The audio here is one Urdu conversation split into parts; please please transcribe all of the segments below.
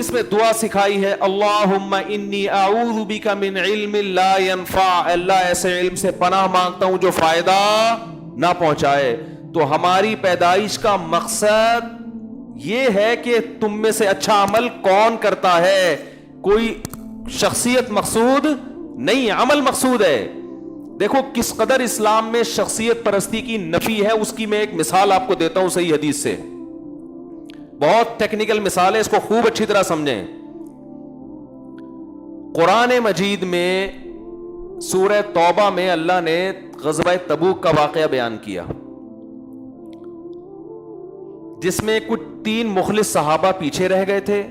اس میں دعا سکھائی ہے اللہم انی اعوذ بک من علم لا ینفع، اللہ ایسے علم سے پناہ مانگتا ہوں جو فائدہ نہ پہنچائے. تو ہماری پیدائش کا مقصد یہ ہے کہ تم میں سے اچھا عمل کون کرتا ہے. کوئی شخصیت مقصود نہیں، عمل مقصود ہے. دیکھو کس قدر اسلام میں شخصیت پرستی کی نفی ہے، اس کی میں ایک مثال آپ کو دیتا ہوں صحیح حدیث سے. بہت ٹیکنیکل مثال ہے، اس کو خوب اچھی طرح سمجھیں. قرآن مجید میں سورہ توبہ میں اللہ نے غزوہ تبوک کا واقعہ بیان کیا، جس میں کچھ 3 مخلص صحابہ پیچھے رہ گئے تھے.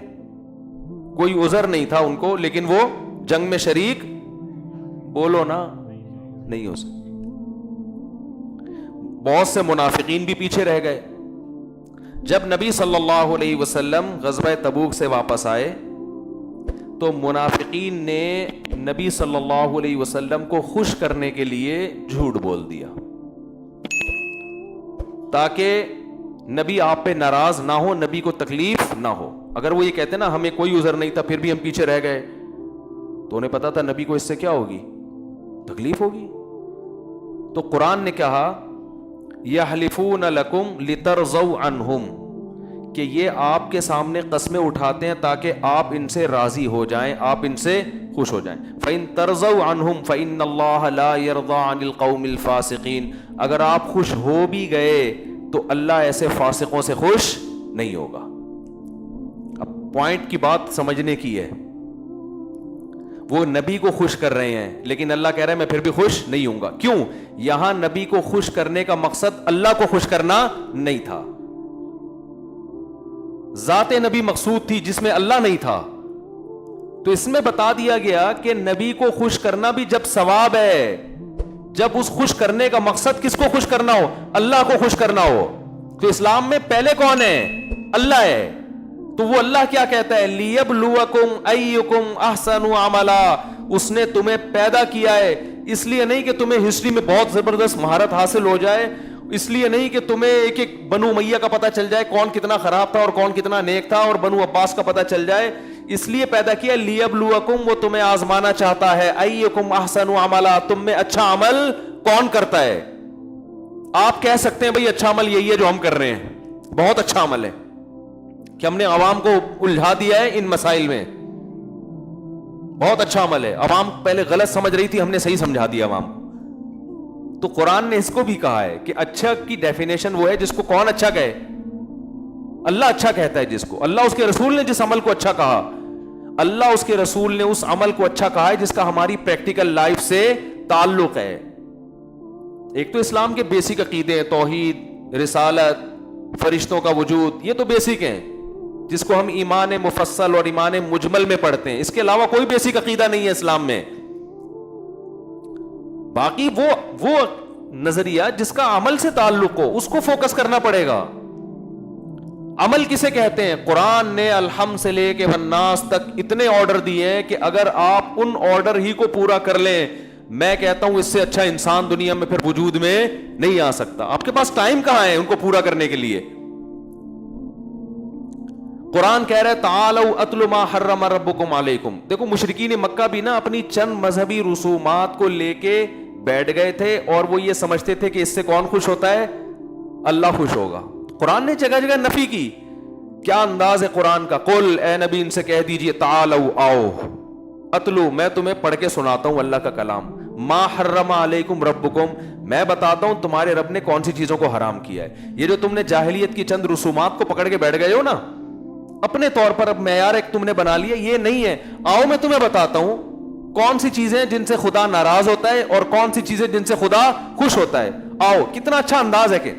کوئی عذر نہیں تھا ان کو، لیکن وہ جنگ میں شریک بولو نا نہیں ہو سکتے. بہت سے منافقین بھی پیچھے رہ گئے. جب نبی صلی اللہ علیہ وسلم غزوہ تبوک سے واپس آئے تو منافقین نے نبی صلی اللہ علیہ وسلم کو خوش کرنے کے لیے جھوٹ بول دیا تاکہ نبی آپ پہ ناراض نہ ہو، نبی کو تکلیف نہ ہو. اگر وہ یہ کہتے نا ہمیں کوئی عذر نہیں تھا پھر بھی ہم پیچھے رہ گئے، تو انہیں پتا تھا نبی کو اس سے کیا ہوگی، تکلیف ہوگی. تو قرآن نے کہا یحلفون لکم لترضوا عنہم، کہ یہ آپ کے سامنے قسمیں اٹھاتے ہیں تاکہ آپ ان سے راضی ہو جائیں، آپ ان سے خوش ہو جائیں. فَإِن تَرْضَوْا عَنْهُمْ فَإِنَّ اللَّهَ لَا يَرْضَىٰ عَنِ الْقَوْمِ الْفَاسِقِينَ. اگر آپ خوش ہو بھی گئے تو اللہ ایسے فاسقوں سے خوش نہیں ہوگا. اب پوائنٹ کی بات سمجھنے کی ہے. وہ نبی کو خوش کر رہے ہیں لیکن اللہ کہہ رہا ہے میں پھر بھی خوش نہیں ہوں گا. کیوں؟ یہاں نبی کو خوش کرنے کا مقصد اللہ کو خوش کرنا نہیں تھا، ذات نبی مقصود تھی جس میں اللہ نہیں تھا. تو اس میں بتا دیا گیا کہ نبی کو خوش کرنا بھی جب ثواب ہے، جب اس خوش کرنے کا مقصد کس کو خوش کرنا ہو، اللہ کو خوش کرنا ہو. تو اسلام میں پہلے کون ہے؟ اللہ ہے. تو وہ اللہ کیا کہتا ہے، لیبلوکم ایکم احسن عملا. اس نے تمہیں پیدا کیا ہے اس لیے نہیں کہ تمہیں ہسٹری میں بہت زبردست مہارت حاصل ہو جائے، اس لیے نہیں کہ تمہیں ایک ایک بنو امیہ کا پتہ چل جائے کون کتنا خراب تھا اور کون کتنا نیک تھا، اور بنو عباس کا پتہ چل جائے. اس لیے پیدا کیا لیبلوکم، وہ تمہیں آزمانا چاہتا ہے، ایکم احسن عملا، تم میں اچھا عمل کون کرتا ہے. آپ کہہ سکتے ہیں بھئی اچھا عمل یہی ہے جو ہم کر رہے ہیں، بہت اچھا عمل ہے کہ ہم نے عوام کو الجھا دیا ہے ان مسائل میں، بہت اچھا عمل ہے. عوام پہلے غلط سمجھ رہی تھی، ہم نے صحیح سمجھا دیا عوام کو. تو قرآن نے اس کو بھی کہا ہے کہ اچھا کی ڈیفینیشن وہ ہے جس کو کون اچھا کہے، اللہ اچھا کہتا ہے جس کو. اللہ اس کے رسول نے جس عمل کو اچھا کہا، اللہ اس کے رسول نے اس عمل کو اچھا کہا ہے جس کا ہماری پریکٹیکل لائف سے تعلق ہے. ایک تو اسلام کے بیسک عقیدے ہیں، توحید، رسالت، فرشتوں کا وجود، یہ تو بیسک ہیں جس کو ہم ایمان مفصل اور ایمان مجمل میں پڑھتے ہیں. اس کے علاوہ کوئی بیسک عقیدہ نہیں ہے اسلام میں. باقی وہ نظریہ جس کا عمل سے تعلق ہو اس کو فوکس کرنا پڑے گا. عمل کسے کہتے ہیں؟ قرآن نے الحمد سے لے کے والناس تک اتنے آرڈر دیے ہیں کہ اگر آپ ان آرڈر ہی کو پورا کر لیں، میں کہتا ہوں اس سے اچھا انسان دنیا میں پھر وجود میں نہیں آ سکتا. آپ کے پاس ٹائم کہاں ہے ان کو پورا کرنے کے لیے؟ قرآن کہہ رہا ہے تعالوا اتل ما حرم ربکم علیکم. دیکھو مشرکین مکہ بھی نا اپنی چند مذہبی رسومات کو لے کے بیٹھ گئے تھے اور وہ یہ سمجھتے تھے کہ اس سے کون خوش ہوتا ہے، اللہ خوش ہوگا. قرآن نے جگہ جگہ نفی کی. کیا انداز ہے قرآن کا، قل اے نبی ان سے کہہ دیجئے تعالوا آؤ، اتلو میں تمہیں پڑھ کے سناتا ہوں اللہ کا کلام، ما حرم علیکم ربکم میں بتاتا ہوں تمہارے رب نے کون سی چیزوں کو حرام کیا ہے. یہ جو تم نے جاہلیت کی چند رسومات کو پکڑ کے بیٹھ گئے ہو نا اپنے طور پر، اب معیار ایک تم نے بنا لیا، یہ نہیں ہے. آؤ میں تمہیں بتاتا ہوں کون سی چیزیں جن سے خدا ناراض ہوتا ہے اور کون سی چیزیں جن سے خدا خوش ہوتا ہے. آؤ. کتنا اچھا انداز ہے کہ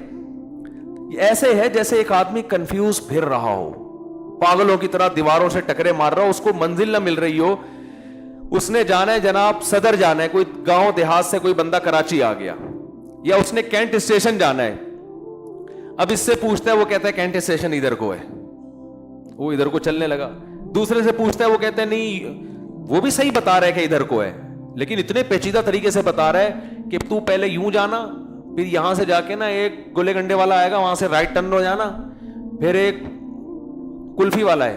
ایسے ہے جیسے ایک آدمی کنفیوز پھر رہا ہو، پاگلوں کی طرح دیواروں سے ٹکرے مار رہا ہو، اس کو منزل نہ مل رہی ہو. اس نے جانا ہے جناب صدر جانا ہے، کوئی گاؤں دیہات سے کوئی بندہ کراچی آ گیا، یا اس نے کینٹ اسٹیشن جانا ہے. اب اس سے پوچھتا ہے، وہ کہتا ہے کینٹ اسٹیشن ادھر کو ہے، وہ ادھر کو چلنے لگا. دوسرے سے پوچھتا ہے، وہ کہتا ہے نہیں وہ بھی صحیح بتا رہا ہے کہ ادھر کو ہے، لیکن اتنے پیچیدہ طریقے سے بتا رہا ہے کہ تو پہلے یوں جانا، پھر یہاں سے جا کے نا ایک گولے گنڈے والا آئے گا، وہاں سے رائٹ ٹرن ہو جانا، پھر ایک کلفی والا ہے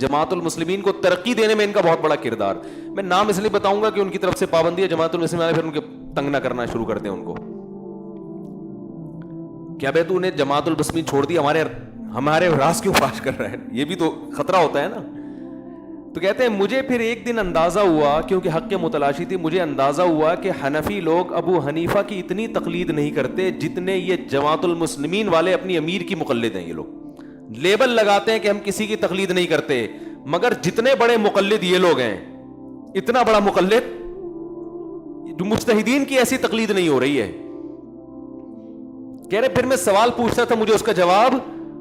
جماعت المسلمین کو ترقی دینے میں ان کا بہت بڑا کردار. میں نام اس لیے بتاؤں گا کہ ان کی طرف سے پابندی ہے جماعت المسلمین والے پھر ان کے تنگ نہ کرنا شروع کر دیں ان کو. کیا بھائی تو نے جماعت المسلمین چھوڑ دی, ہمارے راز کیوں فاش کر رہا ہے؟ یہ بھی تو خطرہ ہوتا ہے نا. تو کہتے ہیں مجھے پھر ایک دن اندازہ ہوا, کیونکہ حق کے متلاشی تھی, مجھے اندازہ ہوا کہ حنفی لوگ ابو حنیفہ کی اتنی تقلید نہیں کرتے جتنے یہ جماعت المسلمین والے اپنی امیر کی مقلد ہیں. یہ لوگ لیبل لگاتے ہیں کہ ہم کسی کی تقلید نہیں کرتے, مگر جتنے بڑے مقلد یہ لوگ ہیں, اتنا بڑا مقلد جو مجتہدین کی ایسی تقلید نہیں ہو رہی ہے. کہہ رہے پھر میں سوال پوچھتا تھا, مجھے اس کا جواب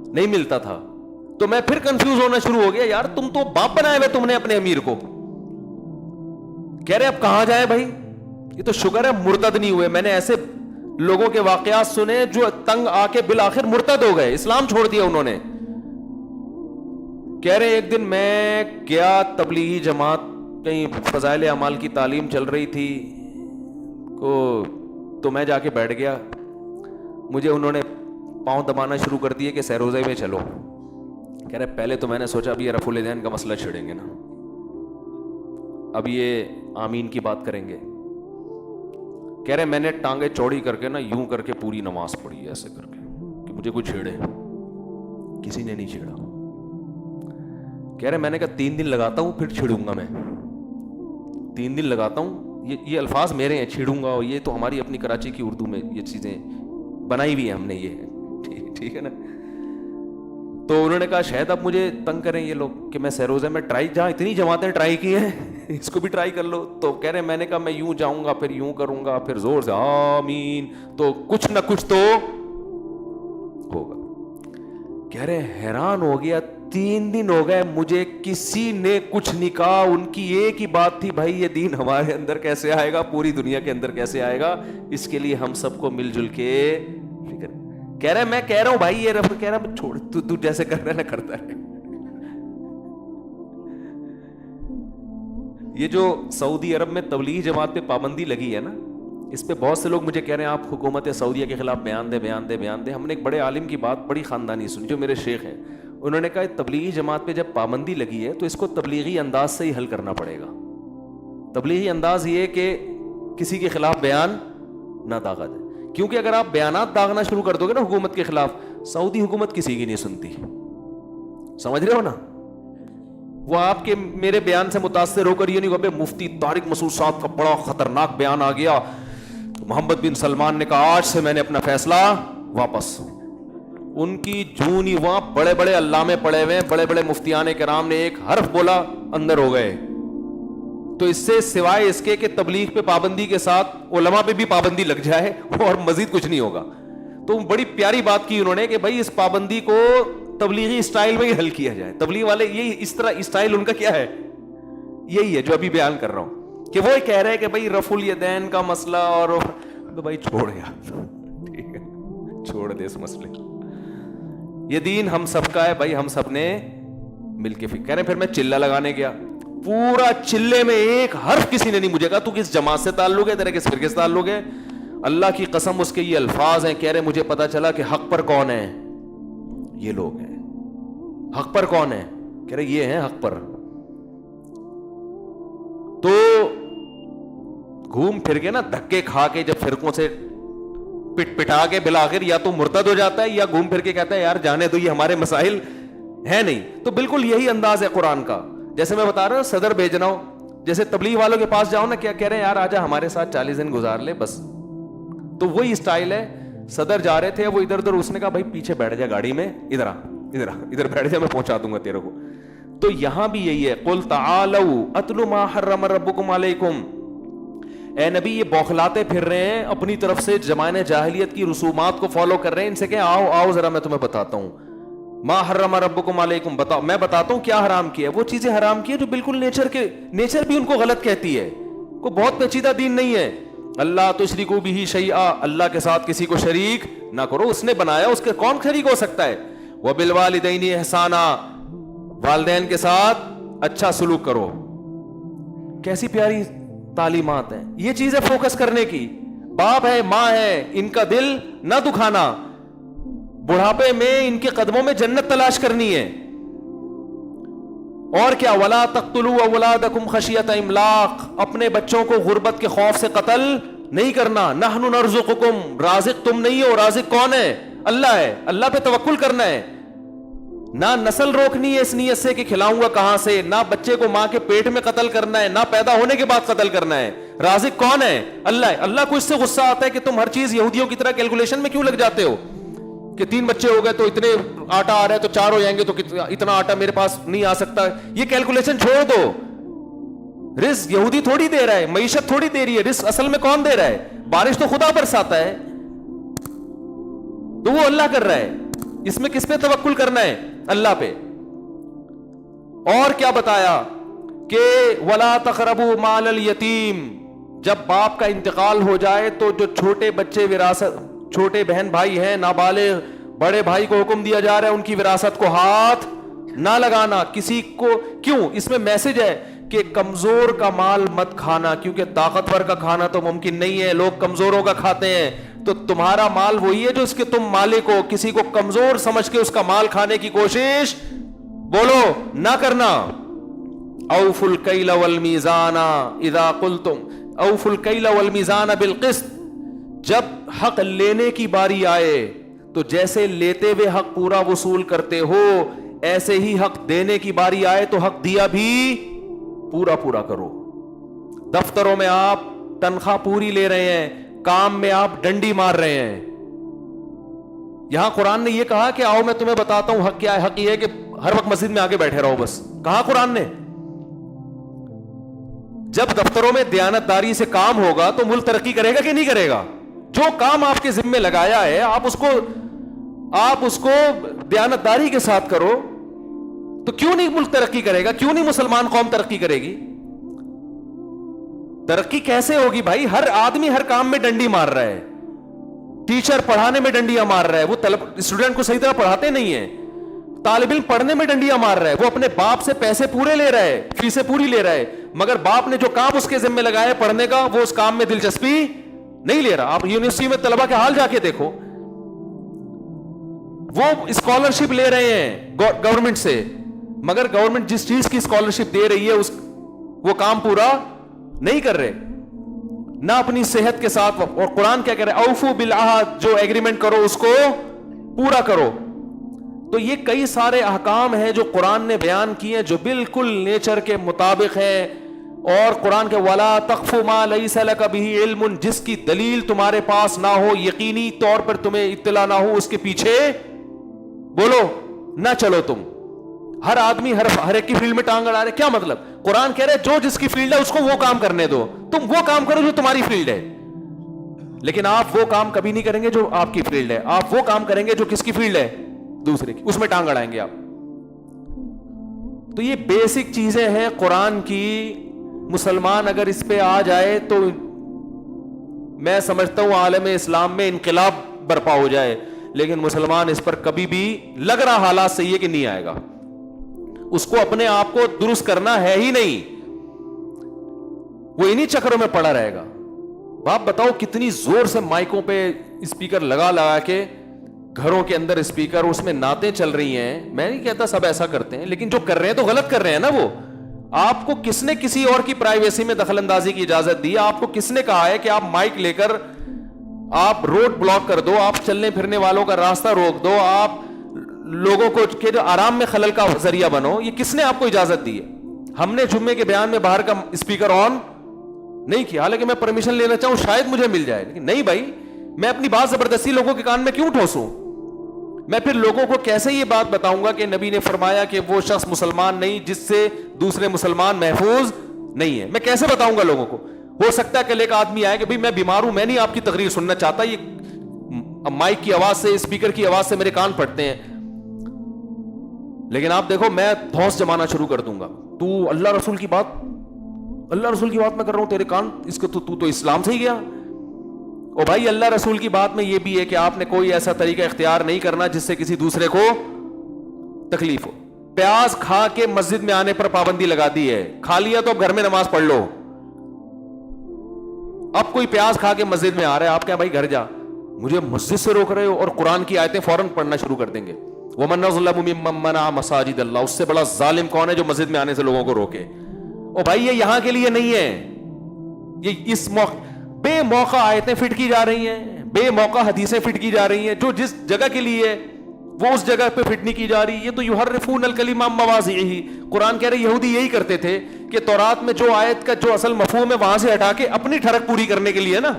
نہیں ملتا تھا, تو میں پھر کنفیوز ہونا شروع ہو گیا. یار تم تو باپ بنائے ہوئے تم نے اپنے امیر کو. کہہ رہے اب کہاں جائے بھائی, یہ تو شکر ہے مرتد نہیں ہوئے. میں نے ایسے لوگوں کے واقعات سنے جو تنگ آ کے بالآخر مرتد ہو گئے, اسلام چھوڑ دیا انہوں نے. کہہ رہے ایک دن میں گیا تبلیغی جماعت, کہیں فضائل اعمال کی تعلیم چل رہی تھی تو میں جا کے بیٹھ گیا. مجھے انہوں نے پاؤں دبانا شروع کر دیے کہ سہروزے میں چلو. کہہ رہے پہلے تو میں نے سوچا اب یہ رفع الیدین کا مسئلہ چھڑیں گے نا, اب یہ آمین کی بات کریں گے. کہہ رہے میں نے ٹانگیں چوڑی کر کے نا یوں کر کے پوری نماز پڑھی ایسے کر کے کہ مجھے کوئی چھیڑے. کسی نے نہیں چھیڑا. کہہ رہے میں نے کہا 3 دن لگاتا ہوں پھر چھیڑوں گا. میں 3 دن لگاتا ہوں, یہ الفاظ میرے ہیں, چھیڑوں گا. یہ تو ہماری اپنی کراچی کی اردو میں یہ چیزیں بنائی ہوئی ہیں ہم نے, یہ ٹھیک ہے نا. تو انہوں نے کہا شاید اب مجھے تنگ کریں یہ لوگ کہ میں سہروزے میں ٹرائی, جہاں اتنی جماعتیں ٹرائی کی ہیں اس کو بھی ٹرائی کر لو. تو کہہ رہے میں نے کہا میں یوں جاؤں گا پھر یوں کروں گا پھر زور سے آمین, تو کچھ نہ کچھ تو ہوگا. کہہ رہے حیران ہو گیا, 3 دن ہو گئے مجھے کسی نے کچھ نہیں کہا. ان کی ایک ہی بات تھی, بھائی یہ دین ہمارے اندر کیسے آئے گا, پوری دنیا کے اندر کیسے آئے گا, اس کے لیے ہم سب کو مل جل کے فکر. کہہ رہے میں کہہ رہا ہوں بھائی یہ رب کہہ رہا چھوڑ, تو جیسے کر رہا ہے نا کرتا ہے. یہ جو سعودی عرب میں تبلیغی جماعت پہ پابندی لگی ہے نا, اس پہ بہت سے لوگ مجھے کہہ رہے ہیں آپ حکومت سعودیہ کے خلاف بیان دیں. ہم نے ایک بڑے عالم کی بات بڑی خاندانی سنی جو میرے شیخ ہیں. انہوں نے کہا تبلیغی جماعت پہ جب پابندی لگی ہے تو اس کو تبلیغی انداز سے ہی حل کرنا پڑے گا. تبلیغی انداز یہ کہ کسی کے خلاف بیان نہ داغا جائے, کیونکہ اگر آپ بیانات داغنا شروع کر دو گے نا حکومت کے خلاف, سعودی حکومت کسی کی نہیں سنتی. سمجھ رہے ہو نا, وہ آپ کے میرے بیان سے متاثر ہو کر یہ نہیں کہ مفتی طارق مسعود صاحب کا بڑا خطرناک بیان آ گیا, محمد بن سلمان نے کہا آج سے میں نے اپنا فیصلہ واپس. ان کی جون ہی وہاں بڑے بڑے علامے پڑے ہوئے, بڑے بڑے مفتیان کرام نے ایک حرف بولا اندر ہو گئے. تو اس سے سوائے اس کے کہ تبلیغ پہ پابندی کے ساتھ علماء پہ بھی پابندی لگ جائے اور مزید کچھ نہیں ہوگا. تو بڑی پیاری بات کی انہوں نے کہ بھائی اس پابندی کو تبلیغی اسٹائل میں ہی حل کیا جائے. تبلیغ والے یہی اس طرح اسٹائل ان کا کیا ہے, یہی ہے جو ابھی بیان کر رہا ہوں کہ وہ کہہ رہے ہیں کہ بھائی رفع الیدین کا مسئلہ اور تو بھائی چھوڑ یار, ٹھیک ہے چھوڑ دے اس مسئلے. یہ دین ہم سب کا ہے بھائی, ہم سب نے مل کے کہہ رہے. پھر میں چلہ لگانے گیا, پورا چلے میں ایک حرف کسی نے نہیں مجھے کہا تو کس جماعت سے تعلق ہے, تیرا کس فرقے سے تعلق ہے. اللہ کی قسم اس کے یہ الفاظ ہیں. کہہ رہے مجھے پتا چلا کہ حق پر کون ہے, یہ لوگ ہیں. حق پر کون ہے, کہہ رہے یہ ہیں حق پر. تو گھوم پھر کے نا دھکے کھا کے جب فرقوں سے پٹ پٹا کے بالآخر یا تو مرتد ہو جاتا ہے یا گھوم پھر کے کہتا ہے یار جانے دو یہ ہمارے مسائل ہے نہیں. تو بالکل یہی انداز ہے قرآن کا. جیسے میں بتا رہا ہوں صدر بھیجنا ہو, جیسے تبلیغ والوں کے پاس جاؤ نا, کیا کہہ رہے ہیں یار آجا ہمارے ساتھ 40 دن گزار لے بس. تو وہی اسٹائل ہے. صدر جا رہے تھے وہ ادھر ادھر, اس نے کہا بھائی پیچھے بیٹھ جا گاڑی میں, ادھر بیٹھ جا, میں پہنچا دوں گا تیرے کو. تو یہاں بھی یہی ہے, قل تعالوا اتل ما حرم ربکم علیکم. اے نبی یہ بوکھلاتے پھر رہے ہیں اپنی طرف سے, زمانے جاہلیت کی رسومات کو فالو کر رہے ہیں. ان سے کہ آؤ ذرا میں تمہیں بتاتا ہوں. ما حرم ربکم علیکم, بتاؤ میں بتاتا ہوں کیا حرام کیا. وہ چیزیں حرام کی ہے جو بالکل نیچر بھی ان کو غلط کہتی ہے. کوئی بہت پیچیدہ دین نہیں ہے. اللہ تشرکوا بہ شیئا, اللہ کے ساتھ کسی کو شریک نہ کرو. اس نے بنایا, اس کے کون شریک ہو سکتا ہے. وبالوالدین احسانا, والدین کے ساتھ اچھا سلوک کرو. کیسی پیاری تعلیمات ہیں. یہ چیزیں فوکس کرنے کی. باپ ہے ماں ہے, ان کا دل نہ دکھانا. بڑھاپے میں ان کے قدموں میں جنت تلاش کرنی ہے. اور کیا, ولا تقتلوا اولادکم خشیۃ املاق, اپنے بچوں کو غربت کے خوف سے قتل نہیں کرنا. نحن نرزقکم, رازق تم نہیں ہو, رازق کون ہے؟ اللہ ہے. اللہ پہ توکل کرنا ہے. نہ نسل روکنی ہے اس نیت سے کہ کھلاؤں گا کہاں سے, نہ بچے کو ماں کے پیٹ میں قتل کرنا ہے, نہ پیدا ہونے کے بعد قتل کرنا ہے. رازق کون ہے؟ اللہ ہے. اللہ کو اس سے غصہ آتا ہے کہ تم ہر چیز یہودیوں کی طرح کیلکولیشن میں کیوں لگ جاتے ہو کہ 3 بچے ہو گئے تو اتنے آٹا آ رہا ہے, تو 4 ہو جائیں گے تو اتنا آٹا میرے پاس نہیں آ سکتا. یہ کیلکولیشن چھوڑ دو. رزق یہودی تھوڑی دے رہا ہے, معیشت تھوڑی دے رہی ہے. رزق اصل میں کون دے رہا ہے؟ بارش تو خدا برساتا ہے, تو وہ اللہ کر رہا ہے. اس میں کس پہ توکل کرنا ہے؟ اللہ پہ. اور کیا بتایا کہ ولا تقربوا مال الیتیم, جب باپ کا انتقال ہو جائے تو جو چھوٹے بچے وراثت, چھوٹے بہن بھائی ہیں نابالغ, بڑے بھائی کو حکم دیا جا رہا ہے ان کی وراثت کو ہاتھ نہ لگانا کسی کو. کیوں؟ اس میں میسج ہے کہ کمزور کا مال مت کھانا, کیونکہ طاقتور کا کھانا تو ممکن نہیں ہے, لوگ کمزوروں کا کھاتے ہیں. تو تمہارا مال وہی ہے جو اس کے تم مالک ہو. کسی کو کمزور سمجھ کے اس کا مال کھانے کی کوشش بولو نہ کرنا. اوفوا الکیل والمیزان اذا قلتم, اوفوا الکیل والمیزان بالقسط, جب حق لینے کی باری آئے تو جیسے لیتے ہوئے حق پورا وصول کرتے ہو, ایسے ہی حق دینے کی باری آئے تو حق دیا بھی پورا کرو. دفتروں میں آپ تنخواہ پوری لے رہے ہیں, کام میں آپ ڈنڈی مار رہے ہیں. یہاں قرآن نے یہ کہا کہ آؤ میں تمہیں بتاتا ہوں حق کیا ہے. حق یہ ہے کہ ہر وقت مسجد میں آگے بیٹھے رہو بس. کہا قرآن نے جب دفتروں میں دیانتداری سے کام ہوگا تو ملک ترقی کرے گا کہ نہیں کرے گا؟ جو کام آپ کے ذمہ لگایا ہے آپ اس کو دیانتداری کے ساتھ کرو, تو کیوں نہیں ملک ترقی کرے گا؟ کیوں نہیں مسلمان قوم ترقی کرے گی؟ ترقی کیسے ہوگی بھائی؟ ہر آدمی ہر کام میں ڈنڈی مار رہا ہے. ٹیچر پڑھانے میں ڈنڈیاں مار رہا ہے, وہ اسٹوڈنٹ کو صحیح طرح پڑھاتے نہیں ہیں. طالب علم پڑھنے میں ڈنڈیاں مار رہا ہے, وہ اپنے باپ سے پیسے پورے لے رہا ہے, فیسیں پوری لے رہا ہے, مگر باپ نے جو کام اس کے ذمہ لگایا پڑھنے کا, وہ اس کام میں دلچسپی نہیں لے رہا. آپ یونیورسٹی میں طلبہ کے حال جا کے دیکھو, وہ اسکالرشپ لے رہے ہیں گورنمنٹ سے, مگر گورنمنٹ جس چیز کی اسکالرشپ دے رہی ہے وہ کام پورا نہیں کر رہے, نہ اپنی صحت کے ساتھ. اور قرآن کیا کہہ رہا ہے؟ اوفوا بالعہد, جو ایگریمنٹ کرو اس کو پورا کرو. تو یہ کئی سارے احکام ہیں جو قرآن نے بیان کیے ہیں جو بالکل نیچر کے مطابق ہیں. اور قرآن کے ولا تقف ما لیس لک بہ علم, جس کی دلیل تمہارے پاس نہ ہو, یقینی طور پر تمہیں اطلاع نہ ہو, اس کے پیچھے بولو نہ چلو. تم ہر آدمی ہر ایک کی فیلڈ میں ٹانگ اڑا رہے. کیا مطلب؟ قرآن کہہ رہے جو جس کی فیلڈ ہے اس کو وہ کام کرنے دو, تم وہ کام کرو جو تمہاری فیلڈ ہے. لیکن آپ وہ کام کبھی نہیں کریں گے جو آپ کی فیلڈ ہے, آپ وہ کام کریں گے جو کس کی فیلڈ ہے؟ دوسرے کی, اس میں ٹانگ اڑائیں گے آپ. تو یہ بیسک چیزیں ہیں قرآن کی. مسلمان اگر اس پہ آ جائے تو میں سمجھتا ہوں عالم اسلام میں انقلاب برپا ہو جائے. لیکن مسلمان اس پر کبھی بھی لگ رہا حالات صحیح ہے کہ نہیں آئے گا. اس کو اپنے آپ کو درست کرنا ہے ہی نہیں, وہ انہی چکروں میں پڑا رہے گا. آپ بتاؤ کتنی زور سے مائکوں پہ اسپیکر لگا کے گھروں کے اندر اسپیکر, اس میں نعتیں چل رہی ہیں. میں نہیں کہتا سب ایسا کرتے ہیں, لیکن جو کر رہے ہیں تو غلط کر رہے ہیں نا. وہ آپ کو کس نے کسی اور کی پرائیویسی میں دخل اندازی کی اجازت دی؟ آپ کو کس نے کہا ہے کہ آپ مائک لے کر آپ روڈ بلاک کر دو, آپ چلنے پھرنے والوں کا راستہ روک دو, آپ لوگوں کو کہ جو آرام میں خلل کا ذریعہ بنو؟ یہ کس نے آپ کو اجازت دی ہے؟ ہم نے جمعے کے بیان میں باہر کا اسپیکر آن نہیں کیا, حالانکہ میں پرمیشن لینا چاہوں شاید مجھے مل جائے, لیکن نہیں بھائی, میں اپنی بات زبردستی لوگوں کے کان میں کیوں ٹھوسوں؟ میں پھر لوگوں کو کیسے یہ بات بتاؤں گا کہ نبی نے فرمایا کہ وہ شخص مسلمان نہیں جس سے دوسرے مسلمان محفوظ نہیں ہے؟ میں کیسے بتاؤں گا لوگوں کو؟ ہو سکتا ہے کہ ایک آدمی آئے کہ بھئی میں بیمار ہوں, میں نہیں آپ کی تقریر سننا چاہتا, یہ مائک کی آواز سے, اسپیکر کی آواز سے میرے کان پھٹتے ہیں. لیکن آپ دیکھو میں دھوس جمانا شروع کر دوں گا, تو اللہ رسول کی بات میں کر رہا ہوں, تیرے کان اس کو تو اسلام سے ہی گیا. اور بھائی اللہ رسول کی بات میں یہ بھی ہے کہ آپ نے کوئی ایسا طریقہ اختیار نہیں کرنا جس سے کسی دوسرے کو تکلیف ہو. پیاز کھا کے مسجد میں آنے پر پابندی لگا دی ہے, کھا لیا تو اب گھر میں نماز پڑھ لو. اب کوئی پیاز کھا کے مسجد میں آ رہا ہے, آپ کیا بھائی گھر جا, مجھے مسجد سے روک رہے ہو, اور قرآن کی آیتیں فوراً پڑھنا شروع کر دیں گے. ومن أظلم ممن منع مساجد اللہ، اس سے بڑا ظالم کون ہے جو مسجد میں آنے سے لوگوں کو روکے؟ او بھائی یہ یہاں کے لیے نہیں ہے، یہ اس موقع بے موقع آیتیں فٹ کی جا رہی ہیں، بے موقع حدیثیں فٹ کی جا رہی ہیں، جو جس جگہ کے لیے وہ اس جگہ پہ فٹ نہیں کی جا رہی. یہ تو یحرفون الکلم عن مواضعہ. قرآن کہہ رہے یہودی یہی کرتے تھے کہ تورات میں جو آیت کا جو اصل مفہوم ہے وہاں سے ہٹا کے اپنی ٹھڑک پوری کرنے کے لیے نا،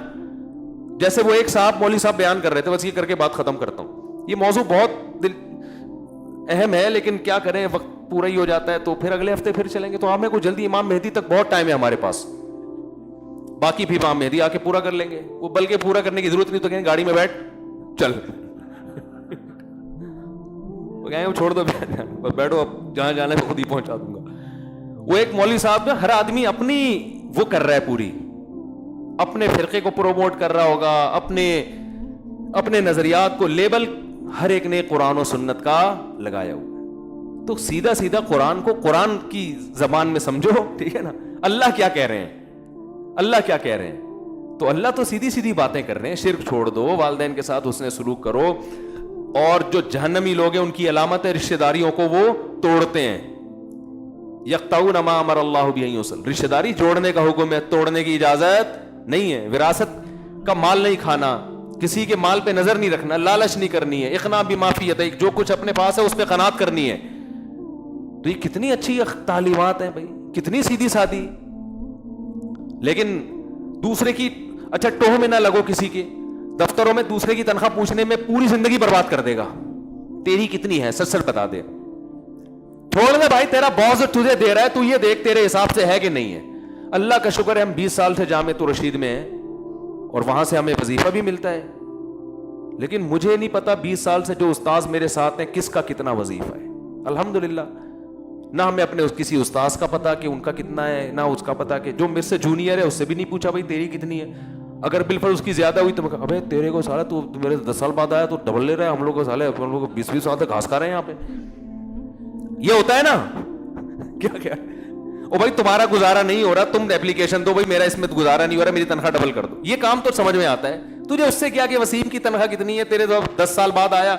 جیسے وہ ایک صاحب مولوی صاحب بیان کر رہے تھے. بس یہ کر کے بات ختم کرتا ہوں. یہ موضوع بہت اہم ہے لیکن کیا کریں وقت پورا ہی ہو جاتا ہے، تو پھر اگلے ہفتے پھر چلیں گے. تو ہمیں کوئی جلدی امام مہدی تک بہت ٹائم ہے ہمارے پاس، باقی بھی امام مہدی آ کے پورا کر لیں گے. وہ بلکہ پورا کرنے کی ضرورت نہیں تو کہیں گاڑی میں بیٹھ چل، وہ کہیں چھوڑ دو بیٹھو، اب جہاں جانا ہے خود ہی پہنچا دوں گا. وہ ایک مولوی صاحب نا، ہر آدمی اپنی وہ کر رہا ہے، پوری اپنے فرقے کو پروموٹ کر رہا ہوگا، اپنے نظریات کو لیبل ہر ایک نے قرآن و سنت کا لگایا ہوا. تو سیدھا سیدھا قرآن کو قرآن کی زبان میں سمجھو، ٹھیک ہے نا. اللہ کیا کہہ رہے ہیں، اللہ کیا کہہ رہے ہیں. تو اللہ تو سیدھی سیدھی باتیں کر رہے ہیں. شرک چھوڑ دو، والدین کے ساتھ حسن سلوک کرو، اور جو جہنمی لوگ ہیں ان کی علامت ہے رشتہ داریوں کو وہ توڑتے ہیں. یقطعون ما امر اللہ بہ ان یوصل، رشتہ داری جوڑنے کا حکم ہے، توڑنے کی اجازت نہیں ہے. وراثت کا مال نہیں کھانا، کسی کے مال پہ نظر نہیں رکھنا، لالچ نہیں کرنی ہے. اقناع بما فی یدیک، جو کچھ اپنے پاس ہے اس پہ قناعت کرنی ہے. تو یہ کتنی اچھی تعلیمات ہیں بھائی، کتنی سیدھی سادی. لیکن دوسرے کی اچھا ٹوہ میں نہ لگو، کسی کے دفتروں میں دوسرے کی تنخواہ پوچھنے میں پوری زندگی برباد کر دے گا. تیری کتنی ہے سچ سچ بتا دے. چھوڑ دے بھائی، تیرا باس تجھے دے رہا ہے، تو یہ دیکھ تیرے حساب سے ہے کہ نہیں ہے. اللہ کا شکر ہے ہم 20 سال سے جامعۃ الرشید میں ہیں اور وہاں سے ہمیں وظیفہ بھی ملتا ہے. لیکن مجھے نہیں پتا 20 سال سے جو استاذ میرے ساتھ ہیں کس کا کتنا وظیفہ ہے. الحمدللہ نہ ہمیں اپنے کسی استاذ کا پتا کہ ان کا کتنا ہے، نہ اس کا پتا کہ جو میرے سے جونیئر ہے اس سے بھی نہیں پوچھا بھائی تیری کتنی ہے. اگر بالفرض اس کی زیادہ ہوئی تو میں کہا ابے تیرے کو سارا تو میرے 10 سال بعد آیا تو ڈبل لے رہا ہے، ہم لوگ کو سالے ہم لوگ 20 سال تک گھاس کھا رہے ہیں یہاں پہ. یہ ہوتا ہے نا کیا او بھائی تمہارا گزارا نہیں ہو رہا، تم اپلیکیشن دو بھائی میرا اس میں گزارا نہیں ہو رہا، میری تنخواہ ڈبل کر دو. یہ کام تو سمجھ میں آتا ہے. تجھے اس سے کیا کہ وسیم کی تنخواہ کتنی ہے، تیرے تو 10 سال بعد آیا.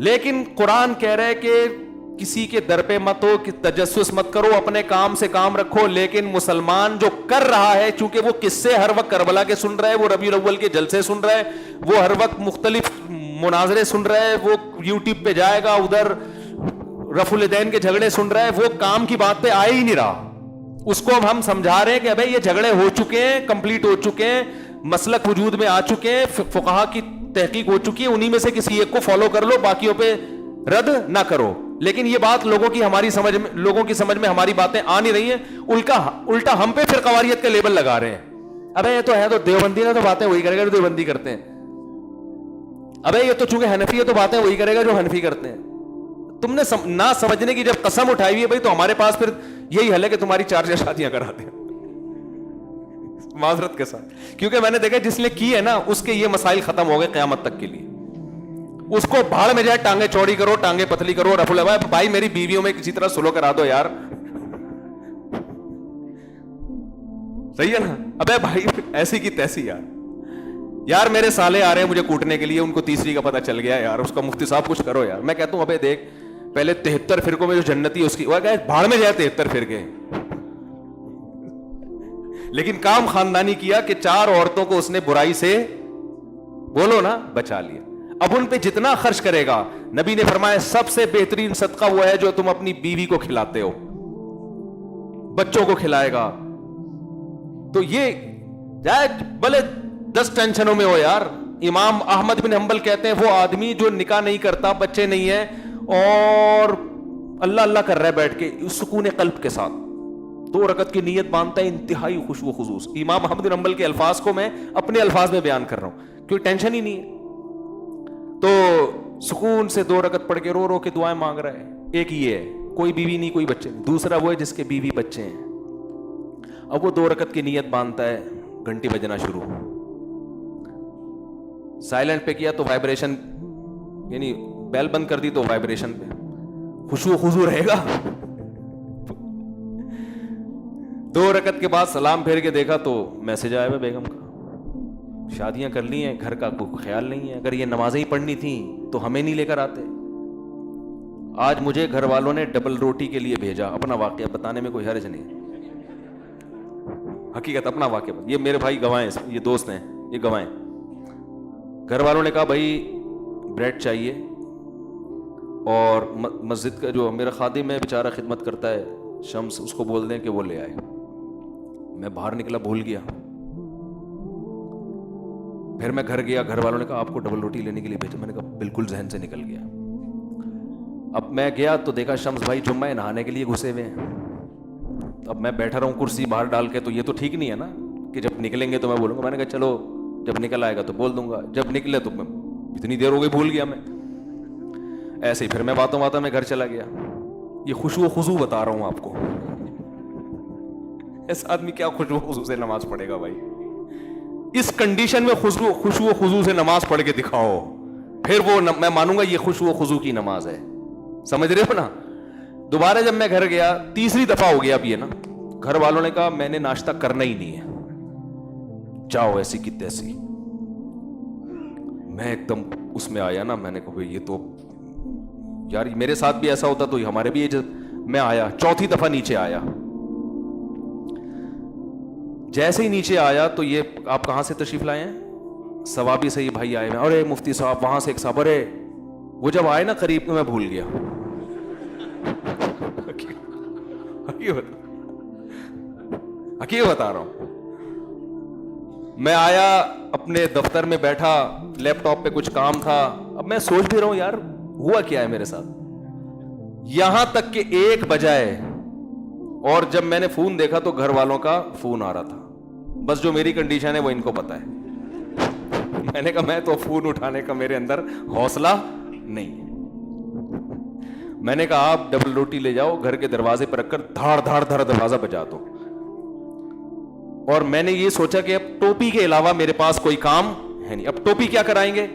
لیکن قرآن کہہ رہے کہ کسی کے در پہ مت ہو، تجسس مت کرو، اپنے کام سے کام رکھو. لیکن مسلمان جو کر رہا ہے، چونکہ وہ قصے ہر وقت کربلا کے سن رہا ہے، وہ ربیع الاول کے جلسے سن رہا ہے، وہ ہر وقت مختلف مناظرے سن رہا ہے، وہ یوٹیوب پہ جائے گا ادھر رفع الیدین کے جھگڑے سن رہا ہے، وہ کام کی بات پہ آ ہی نہیں رہا. اس کو ہم سمجھا رہے ہیں کہ بھائی یہ جھگڑے ہو چکے ہیں، کمپلیٹ ہو چکے ہیں، مسلک وجود میں آ چکے ہیں، فقہا کی تحقیق ہو چکی ہے، انہی میں سے کسی ایک کو فالو کر لو، باقیوں پہ رد نہ کرو. لیکن یہ بات لوگوں کی سمجھ میں ہماری باتیں آ نہیں رہی ہیں، الٹا ہم پہ پھر قواریت کا لیبل لگا رہے ہیں. ابے یہ تو ہے تو دیوبندی نے تو باتیں وہی کرے گا جو دیوبندی کرتے ہیں. ابے یہ تو چونکہ حنفی ہے تو باتیں وہی کرے گا جو حنفی کرتے ہیں. تم نے نہ سمجھنے کی جب قسم اٹھائی ہوئی ہے بھائی، تو ہمارے پاس پھر یہی حل ہے کہ تمہاری 4 شادیاں کراتے ہیں معذرت کے ساتھ. کیونکہ میں نے دیکھا جس نے کی ہے نا اس کے یہ مسائل ختم ہو گئے قیامت تک کے لیے. اس کو بھاڑ میں جائے، ٹانگیں چوڑی کرو، ٹانگیں پتلی کرو، رفع بھائی میری بیویوں میں کسی طرح سلو کرا دو یار، صحیح ہے نا. ابے بھائی ایسی کی تیسی یار میرے سالے آ رہے ہیں مجھے کوٹنے کے لیے، ان کو تیسری کا پتہ چل گیا یار، اس کا مفتی صاحب کچھ کرو یار. میں کہتا ہوں ابے دیکھ پہلے 73 فرقوں میں جو جنتی ہے اس کی وہ کہ بھاڑ میں جائے 73 فرقے. لیکن کام خاندانی کیا کہ 4 عورتوں کو اس نے برائی سے بولو نا بچا لیا. اب ان پہ جتنا خرچ کرے گا، نبی نے فرمایا سب سے بہترین صدقہ وہ ہے جو تم اپنی بیوی کو کھلاتے ہو، بچوں کو کھلائے گا. تو یہ جائے بھلے 10 ٹینشنوں میں ہو یار. امام احمد بن حنبل کہتے ہیں وہ آدمی جو نکاح نہیں کرتا، بچے نہیں ہیں، اور اللہ اللہ کر رہا ہے بیٹھ کے سکون قلب کے ساتھ، 2 رکعت کی نیت باندھتا ہے، انتہائی خشوع و خضوع. امام احمد بن حنبل کے الفاظ کو میں اپنے الفاظ میں بیان کر رہا ہوں کیونکہ ٹینشن ہی نہیں ہے. تو سکون سے 2 رکعت پڑھ کے رو رو کے دعائیں مانگ رہا ہے. ایک یہ ہے کوئی بیوی نہیں کوئی بچے نہیں. دوسرا وہ ہے جس کے بیوی بچے ہیں. اب وہ 2 رکعت کی نیت باندھتا ہے، گھنٹی بجنا شروع، سائلنٹ پہ کیا تو وائبریشن، یعنی بیل بند کر دی تو وائبریشن پہ، خشوع و خضوع رہے گا. 2 رکعت کے بعد سلام پھیر کے دیکھا تو میسج آیا ہے بیگم کا، شادیاں کر لی ہیں، گھر کا کوئی خیال نہیں ہے. اگر یہ نمازیں ہی پڑھنی تھیں تو ہمیں نہیں لے کر آتے. آج مجھے گھر والوں نے ڈبل روٹی کے لیے بھیجا. اپنا واقعہ بتانے میں کوئی حرج نہیں, حقیقت اپنا واقعہ. یہ میرے بھائی گواہیں, یہ دوست ہیں, یہ گواہیں. گھر والوں نے کہا بھائی بریڈ چاہیے, اور مسجد کا جو میرا خادم ہے بیچارہ خدمت کرتا ہے شمس, اس کو بول دیں کہ وہ لے آئے. میں باہر نکلا, بھول گیا. پھر میں گھر گیا, گھر والوں نے کہا آپ کو ڈبل روٹی لینے کے لیے بھیجا. میں نے کہا بالکل ذہن سے نکل گیا. اب میں گیا تو دیکھا شمس بھائی جمعہ نہانے کے لیے گھسے ہوئے ہیں. اب میں بیٹھا رہا ہوں کرسی باہر ڈال کے, تو یہ تو ٹھیک نہیں ہے نا کہ جب نکلیں گے تو میں بولوں گا. میں نے کہا چلو جب نکل آئے گا تو بول دوں گا, جب نکلے تو میں اتنی دیر ہو گئی بھول گیا. میں ایسے ہی پھر میں باتوں باتوں میں گھر چلا گیا. یہ خوشو و خضو بتا رہا ہوں آپ کو. ایسا آدمی کیا خوشو و خضو سے نماز پڑھے گا بھائی؟ اس کنڈیشن میں خوشو و خضو سے نماز پڑھ کے دکھاؤ, پھر وہ میں مانوں گا یہ خوشو و خضو کی نماز ہے. سمجھ رہے ہو نا؟ دوبارہ جب میں گھر گیا, تیسری دفعہ ہو گیا اب یہ نا, گھر والوں نے کہا میں نے ناشتہ کرنا ہی نہیں ہے, جاؤ ایسی کی تیسی. میں ایک دم اس میں آیا نا, میں نے کہا یہ تو یار میرے ساتھ بھی ایسا ہوتا تو ہمارے بھی. میں آیا, چوتھی دفعہ نیچے آیا. جیسے ہی نیچے آیا تو یہ آپ کہاں سے تشریف لائے ہیں؟ ثوابی سے یہ بھائی آئے ہیں. ارے مفتی صاحب, وہاں سے ایک صاحب. ارے وہ جب آئے نا قریب تو میں بھول گیا. حقیقت بتا رہا ہوں. میں آیا, اپنے دفتر میں بیٹھا, لیپ ٹاپ پہ کچھ کام تھا. اب میں سوچ بھی رہا ہوں یار ہوا کیا ہے میرے ساتھ, یہاں تک کہ 1 بجائے. اور جب میں نے فون دیکھا تو گھر والوں کا فون آ رہا تھا. بس جو میری کنڈیشن ہے وہ ان کو پتا ہے. میں نے کہا میں تو فون اٹھانے کا میرے اندر حوصلہ نہیں ہے. میں نے کہا آپ ڈبل روٹی لے جاؤ, گھر کے دروازے پر رکھ کر دھاڑ دھاڑ دھاڑ دروازہ بجا دو. اور میں نے یہ سوچا کہ اب ٹوپی کے علاوہ میرے پاس کوئی کام ہے نہیں. اب ٹوپی کیا کرائیں گے,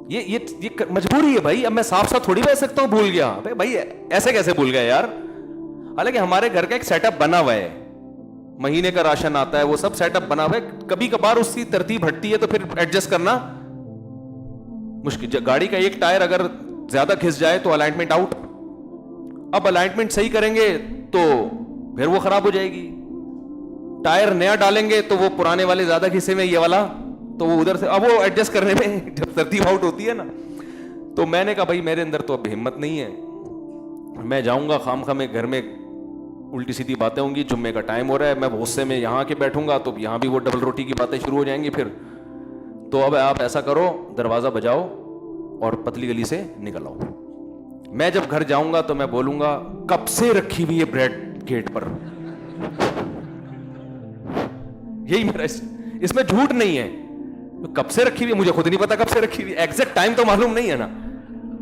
یہ مجبوری ہے بھائی. اب میں صاف صاف تھوڑی بہ سکتا ہوں بھول گیا. بھائی ایسے کیسے بھول گیا یار؟ حالانکہ ہمارے گھر کا ایک سیٹ اپ بنا ہوا ہے, مہینے کا راشن آتا ہے, وہ سب سیٹ اپ بنا ہوا ہے. کبھی کبھار اس کی ترتیب ہٹتی ہے تو پھر ایڈجسٹ کرنا مشکل. گاڑی کا ایک ٹائر اگر زیادہ گھس جائے تو الائنمنٹ آؤٹ. اب الائنمنٹ صحیح کریں گے تو پھر وہ خراب ہو جائے گی. ٹائر نیا ڈالیں گے تو وہ پرانے والے زیادہ گھسے میں, یہ والا تو وہ ادھر سے. اب وہ ایڈجسٹ کرنے میں جب ترتیب آؤٹ ہوتی ہے نا, تو میں نے کہا بھائی میرے اندر تو اب ہمت نہیں ہے, میں جاؤں گا خام میں گھر میں الٹی سیدھی باتیں ہوں گی. جمعے کا ٹائم ہو رہا ہے, میں غصے میں یہاں کے بیٹھوں گا تو یہاں بھی وہ ڈبل روٹی کی باتیں شروع ہو جائیں گی پھر. تو اب آپ ایسا کرو, دروازہ بجاؤ اور پتلی گلی سے نکل آؤ. میں جب گھر جاؤں گا تو میں بولوں گا کب سے رکھی ہوئی ہے بریڈ گیٹ پر. یہی میرا, اس میں جھوٹ نہیں ہے. کب سے رکھی ہوئی مجھے خود نہیں پتا کب سے رکھی ہوئی, ایگزیکٹ ٹائم تو معلوم نہیں ہے نا.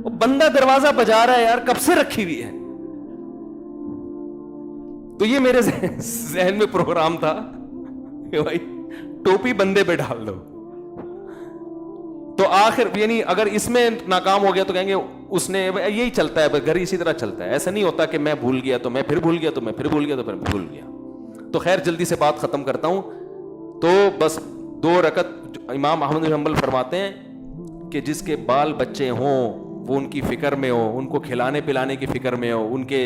وہ بندہ دروازہ بجا رہا ہے یار, کب سے رکھی ہوئی ہے. تو یہ میرے ذہن میں پروگرام تھا کہ بھائی ٹوپی بندے پہ ڈال دو. تو آخر یعنی اگر اس میں ناکام ہو گیا تو کہیں گے اس نے, یہی چلتا ہے گھر اسی طرح چلتا ہے. ایسا نہیں ہوتا کہ میں بھول گیا تو میں پھر بھول گیا تو میں پھر بھول گیا تو پھر بھول گیا. تو خیر جلدی سے بات ختم کرتا ہوں. تو بس 2 رکعت امام احمد بن حنبل فرماتے ہیں کہ جس کے بال بچے ہوں وہ ان کی فکر میں ہو, ان کو کھلانے پلانے کی فکر میں ہو, ان کے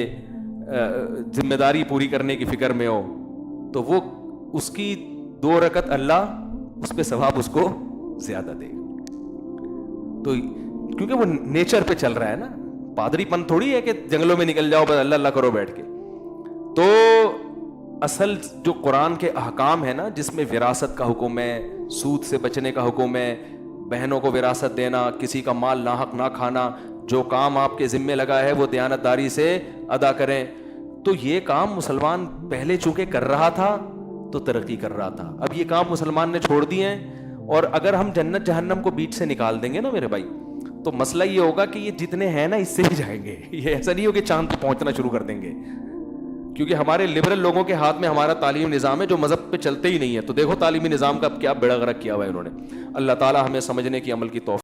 ذمہ داری پوری کرنے کی فکر میں ہو, تو وہ اس کی 2 رکعت اللہ اس پہ ثواب اس کو زیادہ دے. تو کیونکہ وہ نیچر پہ چل رہا ہے نا, پادری پن تھوڑی ہے کہ جنگلوں میں نکل جاؤ بس اللہ اللہ کرو بیٹھ کے. تو اصل جو قرآن کے احکام ہے نا, جس میں وراثت کا حکم ہے, سود سے بچنے کا حکم ہے, بہنوں کو وراثت دینا, کسی کا مال ناحق نہ کھانا, جو کام آپ کے ذمے لگا ہے وہ دیانتداری سے ادا کریں. تو یہ کام مسلمان پہلے چونکہ کر رہا تھا تو ترقی کر رہا تھا, اب یہ کام مسلمان نے چھوڑ دیے ہیں. اور اگر ہم جنت جہنم کو بیچ سے نکال دیں گے نا میرے بھائی, تو مسئلہ یہ ہوگا کہ یہ جتنے ہیں نا اس سے ہی جائیں گے. یہ ایسا نہیں ہوگا کہ چاند پہ پہنچنا شروع کر دیں گے, کیونکہ ہمارے لبرل لوگوں کے ہاتھ میں ہمارا تعلیمی نظام ہے جو مذہب پہ چلتے ہی نہیں ہے. تو دیکھو تعلیمی نظام کا کیا بیڑا غرق کیا ہوا ہے انہوں نے. اللہ تعالی ہمیں سمجھنے کی عمل کی توفیق